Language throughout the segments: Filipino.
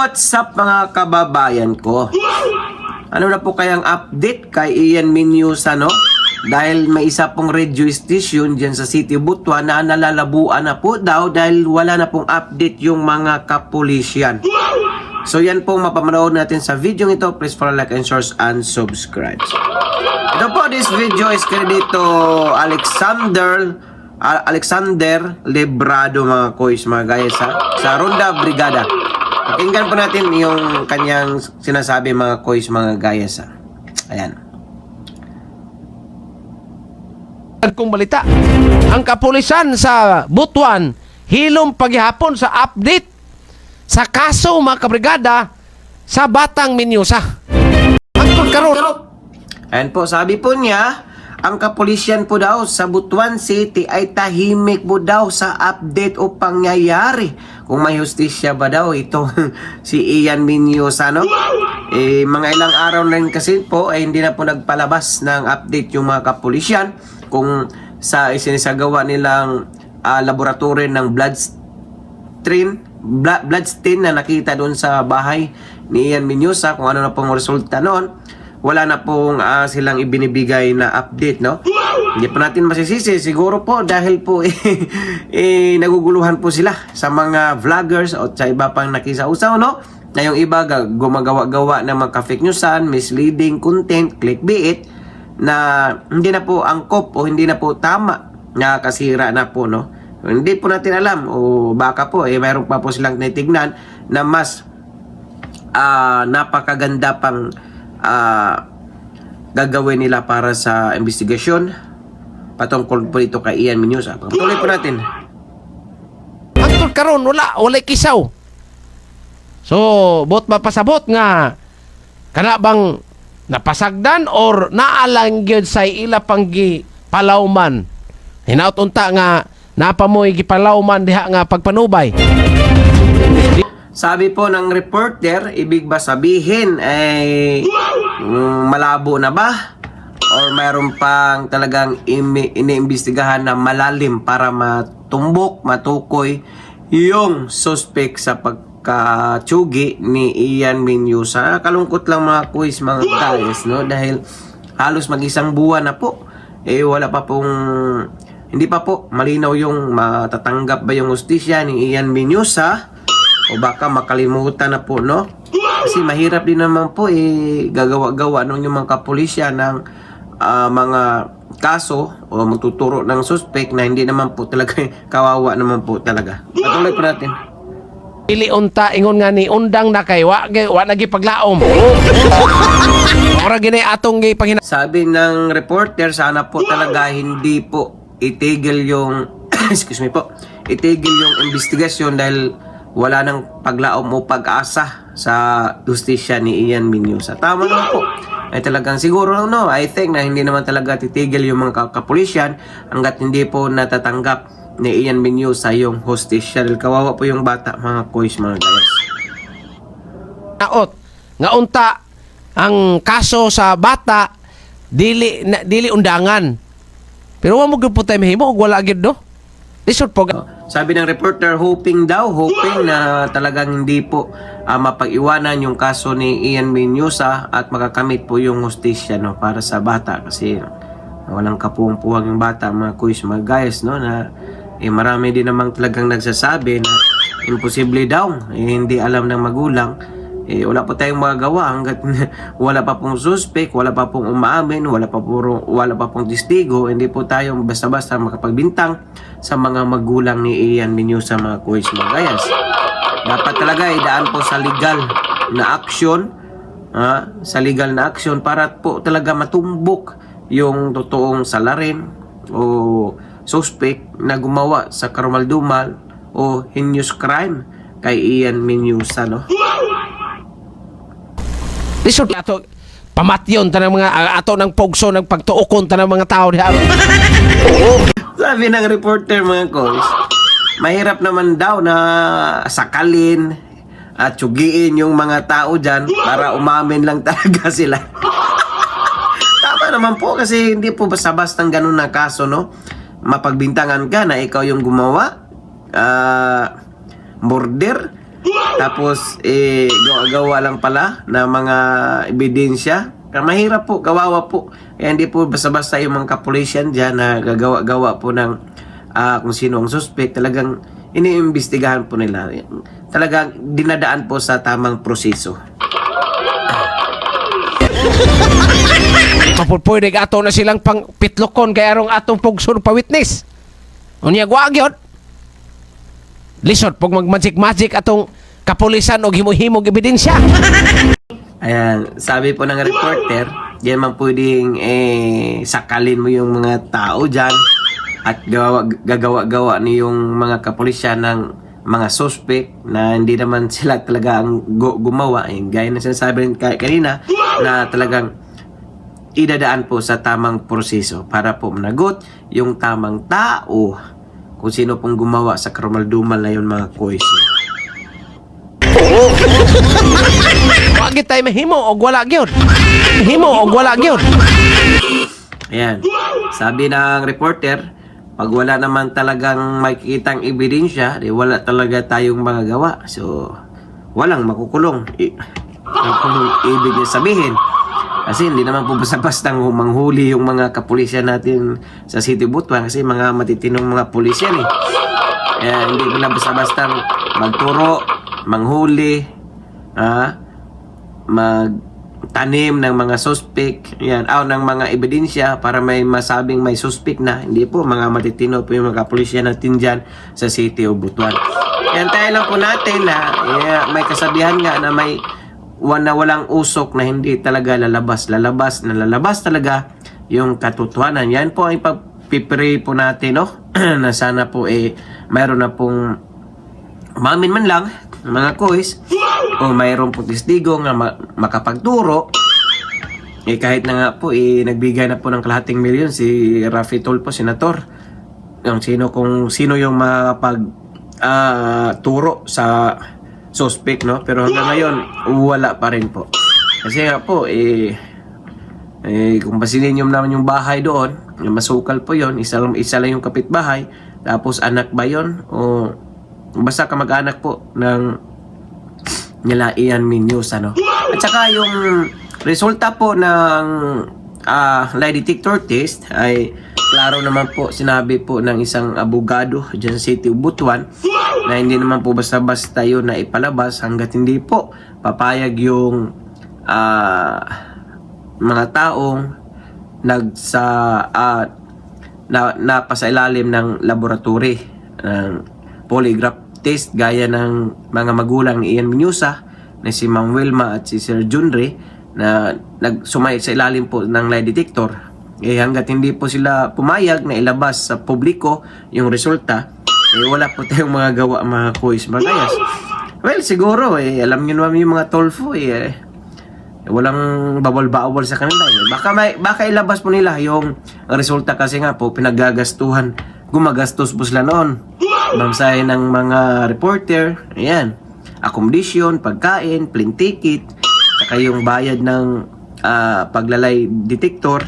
what's up mga kababayan ko? Ano na po kayang update kay Ian Menyusa, no? Dahil may isa pong radio station dyan sa City Butuan na nalalabuan na po daw dahil wala na pong update yung mga kapulisyan. So yan pong mapamanood natin sa video ito. Please follow, like, and share and subscribe. Ito po, this video is kay dito Alexander Lebrado mga kois, mga guys, sa Ronda Brigada. Pakinggan po natin yung kanyang sinasabi mga kois, mga guys. Ayan. Kung balita, ang kapulisan sa Butuan hilom paghihapon sa update sa kaso mga kabrigada sa Batang Menyusa. Ang karon. Ayan po, sabi po niya, ang kapulisyan po daw sa Butuan City ay tahimik po daw sa update o pangyayari. Kung may hustisya ba daw ito si Ian Menyusa, no? Mga ilang araw na rin kasi po ay hindi na po nagpalabas ng update yung mga kapulisyan kung sa isinisagawa nilang laboratory ng bloodstain na nakita doon sa bahay ni Ian Menyusa, kung ano na pong resulta noon. Wala na pong silang ibinibigay na update, no? Hindi pa natin masisisi. Siguro po dahil po naguguluhan po sila sa mga vloggers o sa iba pang nakisausaw, no? Na yung iba gumagawa-gawa ng mga fake newsan, misleading content, clickbait na hindi na po angkop o hindi na po tama, nakakasira na po, no? Hindi po natin alam o baka po mayroon pa po silang titignan na mas napakaganda pang gagawin nila para sa investigasyon patungkol po ito kay Ian Menyusa. Patuloy po natin. Ang karon wala kisaw. So, bot mapasabot nga kana bang napasagdan or naalang gyud sa ila panggi palawman. Hinaut unta nga napamoy gipalawman diha nga pagpanubay. Sabi po ng reporter, ibig ba sabihin ay malabo na ba? Or mayroon pang talagang iniimbestigahan na malalim para matumbok, matukoy yung suspect sa pagkatsugi ni Ian Menyusa? Kalungkot lang mga quiz, mga guys, no? Dahil halos mag-isang buwan na po. Wala pa pong, hindi pa po malinaw yung matatanggap ba yung hustisya ni Ian Menyusa. O baka makalimutan na po, no? Kasi mahirap din naman po gagawa-gawa nung yung mga kapulisya ng mga kaso o magtuturo ng suspect na hindi naman po talaga kawawa naman po talaga. Patuloy po natin. Pili unta ingon nga ni undang na kay wa lagi paglaom. Ora gini atong gi pangina. Sabi ng reporter, sana po talaga hindi po itigil yung excuse me po, itigil yung investigasyon dahil wala nang paglaom o pag-asa sa justisya ni Ian Menyusa. Tama naman po. Ay talagang siguro, no, I think na hindi naman talaga titigil yung mga kapulisyan hanggat hindi po natatanggap ni Ian Menyusa yung hustisya. Dahil kawawa po yung bata, mga kois, mga guys. Naot nga unta ang kaso sa bata dili undangan. Pero wa mo gyud putay mahimo og wala gyud do. Lisod po. Sabi ng reporter, hoping na talagang hindi po mapag-iwanan yung kaso ni Ian Menyusa at makakamit po yung hustisya, no, para sa bata kasi walang kapuwang-puwang yung bata, mga kuys, mga guys, no, na marami din namang talagang nagsasabi na imposible daw, hindi alam ng magulang. Wala po tayong magagawa hanggat wala pa pong suspect, wala pa pong umaamin, wala pa pong testigo. Hindi po tayo basta-basta makapagbintang sa mga magulang ni Ian Menyusa, mga kuys, mga guys. Dapat talaga idaan po sa legal na action, para po talaga matumbok yung totoong salarin o suspect na gumawa sa karumal-dumal o heinous crime kay Ian Menyusa, no? Lisod ato pamatyon tanang mga ato ng pogso ng pagtuokon tanang mga tao diha. Sabi ng reporter, mga kois, mahirap naman daw na sakalin at tsugiin yung mga tao dyan para umamin lang talaga sila. Tama naman po kasi hindi po basta-bastang ganun na kaso, no? Mapagbintangan ka na ikaw yung gumawa, murder, Tapos gawa-gawa lang pala na mga ebidensya. Kaya mahirap po, kawawa po. Kaya hindi po basta-basta yung mga kapulisan dyan na gagawa-gawa po ng kung sino ang suspect. Talagang iniimbestigahan po nila. Talagang dinadaan po sa tamang proseso. Pwede ato na silang pang pitlokon kaya arong atong pugsun pa witness. Unya gwag yun. Lisod pag mag-magic atong kapulisan og himo-himog ebidensya. Ayan, sabi po ng reporter, diyan man pwedeng sakalin mo yung mga tao dyan at gagawa-gawa ni yung mga kapulisyan ng mga suspect na hindi naman sila talaga ang gumawa. Gaya na sinasabi rin kanina na talagang idadaan po sa tamang proseso para po managot yung tamang tao kung sino pong gumawa sa karumal-dumal na yun mga kois. Wag tayo mahimo og wala gyud. Mahimo og wala gyud. Ayan, sabi ng reporter, pag wala naman talagang makikitang ebidensya, di wala talaga tayong magagawa. So, walang makukulong. Ang kung ibig niya sabihin, kasi hindi naman po basta-basta manghuli yung mga kapulisyan natin sa City Butuan kasi mga matitinong mga pulisyan hindi ko lang basta-basta magturo, manghuli, magtanim ng mga suspect, ng mga ebidensya para may masabing may suspect na. Hindi po, mga matitino po yung mga kapulisyan natin dyan sa City of Butuan. Yan tayo lang po natin na may kasabihan nga na may walang usok na hindi talaga lalabas talaga yung katotohanan. Yan po ay pag-pray po natin, no? Na sana po mayroon na pong umamin man lang mga kois o mayroon po testigo nga makapagturo. Kahit na nga po nagbigay na po ng kalahating milyon si Raffy Tulfo, senator, kung sino yung makapag turo sa suspect, no? Pero hanggang ngayon wala pa rin po kasi nga po kung pasilin nyo naman yung bahay doon, yung masukal po yon, isa lang yung kapitbahay, tapos anak ba yon o basta kamag-anak po ng nila Ian Muñoz, ano? At saka yung resulta po ng lie detector test ay klaro naman po, sinabi po ng isang abogado dyan sa City of Butuan na hindi naman po basta-basta yun na ipalabas hanggat hindi po papayag yung mga taong napasailalim ng laboratory ng polygraph test gaya ng mga magulang ni Ian Muñoz na si Ma'am Wilma at si Sir Junre na nagsumay sa ilalim po ng lie detector. Hanggat hindi po sila pumayag na ilabas sa publiko yung resulta, wala po tayong mga gawa mga kois magayas. Well, siguro alam nyo naman yung mga Tulfo walang bawal-bawal sa kanila baka ilabas po nila yung resulta kasi nga po pinagagastuhan, gumagastos po sila noon, mamsahin ng mga reporter, accommodation, pagkain, plane ticket, saka yung bayad ng paglalay detector.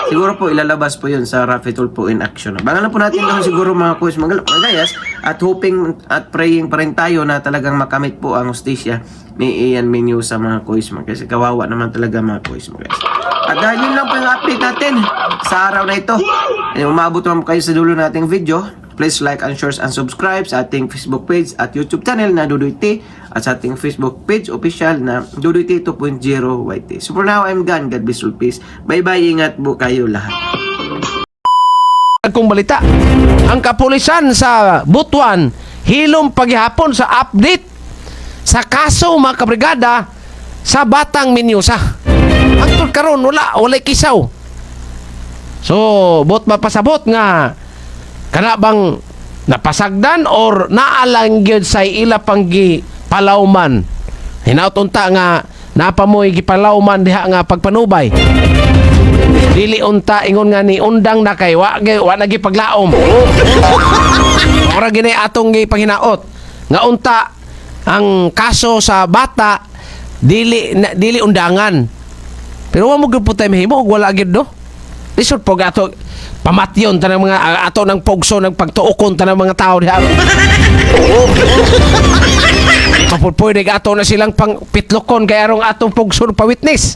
Siguro po ilalabas po yun sa Raffy Tulfo in action. Bangalan po natin doon siguro mga kuys magayas at hoping at praying pa rin tayo na talagang makamit po ang hustisya ni Ian Muñoz sa mga kuys kasi kawawa naman talaga mga kuys magayas. At dahil yun lang po yung update natin sa araw na ito. Umabot naman kayo sa dulo nating video. Please like and share and subscribe sa ating Facebook page at YouTube channel na Dudoy T at sa ating Facebook page official na Dudoy T 2.0 YT. So for now, I'm gone. God bless you, peace. Bye-bye. Ingat po kayo lahat. Kung balita, ang kapulisan sa Butuan hilom paghihapon sa update sa kaso mga kabrigada sa Batang Muñoz. Hangtod karon wala kisaw. So, bot mapasabot nga kana bang napasagdan or naalang gyud sa ila panggi palawman. Hinautunta nga napamoy gipalawman diha nga pagpanubay. Dili unta ingon nga ni undang na kay wa na gipaglaom. Ora gini atong gipanginaot nga unta ang kaso sa bata dili undangan. Pero wa mo gyud putay mahimo og wala gyud do. Lisod po ato pamatyon tanang mga ato ng pogso ng pagtuokon tanang mga tao diha. mapupwede ato na silang pang pitlokon kay arong atong pugsur pa witness.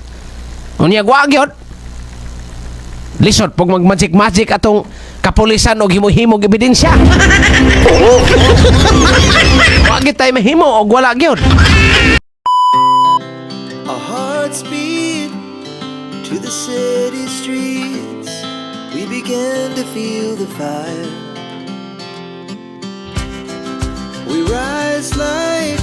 Unya wa gyud. Lisod pag mag-magic atong kapulisan og himo-himog ebidensya. Wa gyud tay mahimo og wala gyud. Our hearts beat to the city streets. We began to feel the fire. We rise like